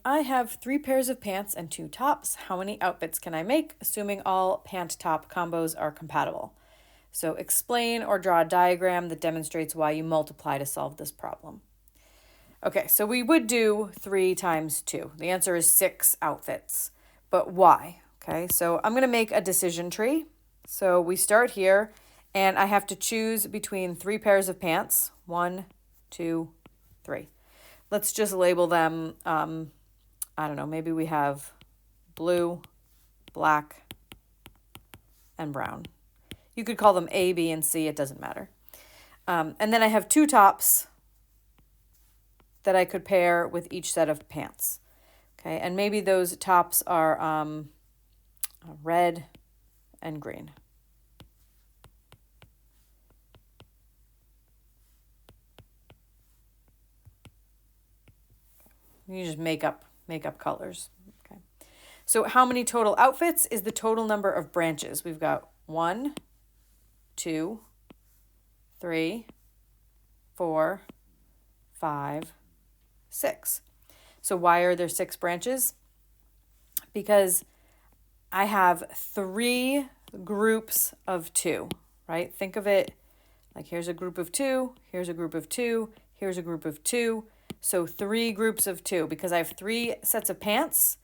I have 3 pairs of pants and 2 tops. How many outfits can I make, assuming all pant-top combos are compatible? So explain or draw a diagram that demonstrates why you multiply to solve this problem. Okay, so we would do 3 times 2. The answer is 6 outfits. But why? Okay, so I'm going to make a decision tree. So we start here, and I have to choose between 3 pairs of pants. 1, 2, 3. Let's just label them, I don't know, maybe we have blue, black, and brown. You could call them A, B, and C. It doesn't matter. And then I have 2 tops that I could pair with each set of pants. Okay, and maybe those tops are red and green. You just make up colors. Okay. So how many total outfits is the total number of branches? We've got 1, 2, 3, 4, 5, 6. So why are there 6 branches? Because I have 3 groups of 2, right? Think of it like here's a group of 2, here's a group of 2, here's a group of 2. So 3 groups of 2 because I have 3 sets of pants,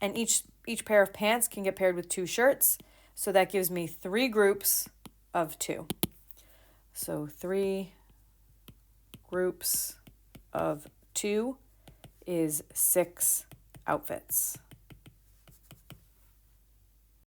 and each pair of pants can get paired with 2 shirts. So that gives me 3 groups of 2. So 3 groups of 2 is 6 outfits.